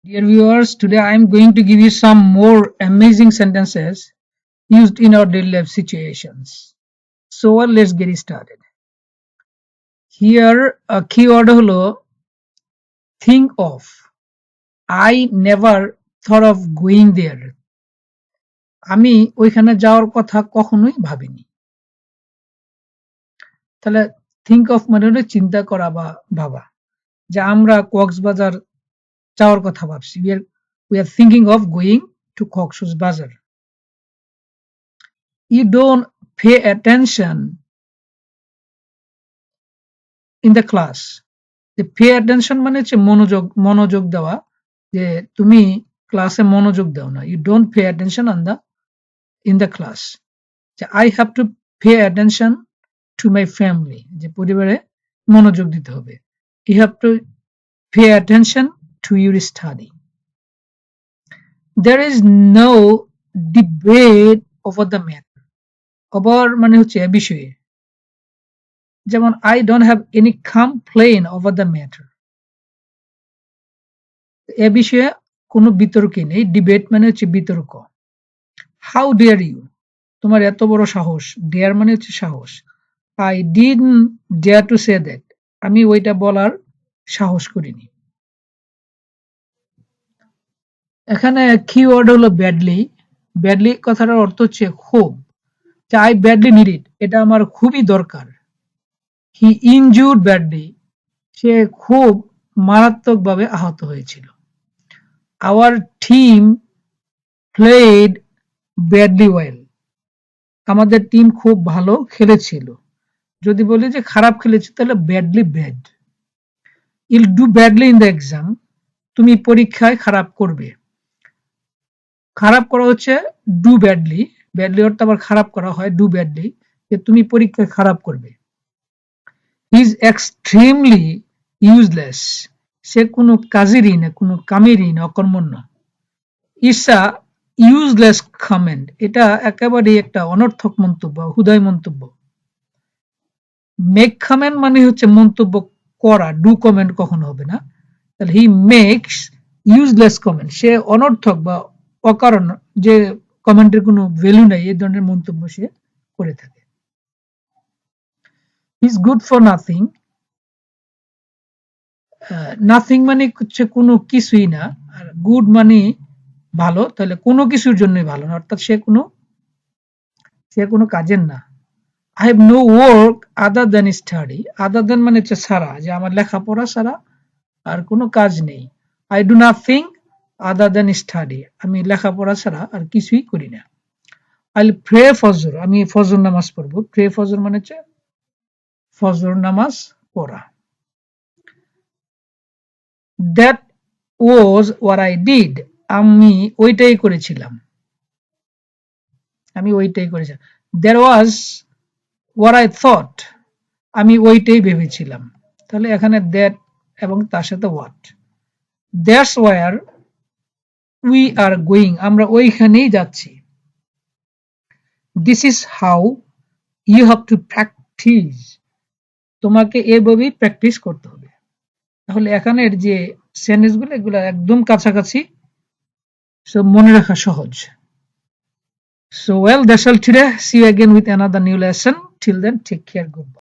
Dear viewers, today I am going to give you some more amazing sentences used in our daily life situations. So let's get started. Here a keyword holo think of. I never thought of going there. আমি ওইখানে যাওয়ার কথা কখনোই ভাবিনি। তাহলে think of মানে হলো চিন্তা করা বা ভাবা, যে আমরা কক্সবাজার যাওয়ার কথা ভাবছি। We are thinking of going to Cox's-Bazar. You don't pay attention in the class. The pay attention মানে হচ্ছে মনোযোগ দেওয়া, যে তুমি ক্লাসে মনোযোগ দাও না। You don't pay attention in the class. I have to pay attention to my family. যে পরিবারে মনোযোগ দিতে হবে। You have to pay attention to your study. There is no debate over the matter. Over মানে হচ্ছে এ বিষয়ে, যেমন I don't have any complaint over the matter. এ বিষয়ে কোনো বিতর্কই নেই। ডিবেট মানে হচ্ছে বিতর্ক। How dare you? তোমার এত বড় সাহস। ডেয়ার মানে হচ্ছে সাহস। I didn't dare to say that. আমি ওইটা বলার সাহস করিনি। এখানে কিওয়ার্ড হলো ব্যাডলি। ব্যাডলি কথাটার অর্থ হচ্ছে খুব, যে I badly need it. এটা আমার খুবই দরকার। He injured badly. সে খুব মারাত্মকভাবে আহত হয়েছিল। Our team played badly well. আমাদের টিম খুব ভালো খেলেছিল। যদি বলি যে খারাপ খেলেছে তাহলে badly bad. You'll do badly in the exam. তুমি পরীক্ষায় খারাপ করবে। খারাপ করা হচ্ছে do badly. badly অর্থ আবার খারাপ করা হয় do badly, যে তুমি পরীক্ষায় খারাপ করবে। He is extremely useless. সে কোনো কাজেরই না, কোনো কামেরই না, অকর্মণ্য। It's a useless comment. এটা একেবারে একটা অনর্থক মন্তব্য, হুদাই মন্তব্য। Make comment মানে হচ্ছে মন্তব্য করা, do comment কখনো হবে না। তাহলে he makes useless comment. সে অনর্থক বা অকারণ, যে কমেন্টের কোনো ভ্যালু নাই, এই ধরনের মন্তব্য সে করে থাকে। He's good for nothing. Nothing মানে হচ্ছে কোনো কিছুই না, আর গুড মানে ভালো, তাহলে কোনো কিছুর জন্যই ভালো না, অর্থাৎ সে কোনো কাজের না। I have no work other than study. other than মানে হচ্ছে ছাড়া, যে আমার লেখাপড়া ছাড়া আর কোনো কাজ নেই। I do nothing other than study. আমি লেখাপড়া ছাড়া আর কিছুই করি না। I'll pray ফজর. আমি ফজর নামাজ পড়বো। pray ফজর মানে হচ্ছে ফজর নামাজ পড়া। That was what I did. আমি ওইটাই করেছিলাম। There was what I thought. আমি ওইটাই ভেবেছিলাম। তাহলে এখানে that এবং তার সাথে what. That's where we are going. আমরা ওইখানেই যাচ্ছি। This is how you have to practice. তোমাকে এভাবেই প্র্যাকটিস করতে হবে। তাহলে এখানের যে সেন্টেন্সগুলো, এগুলো একদম কাছাকাছি, সো মনে রাখা সহজ। So well, that's all today. See you again with another new lesson. Till then, take care. Goodbye.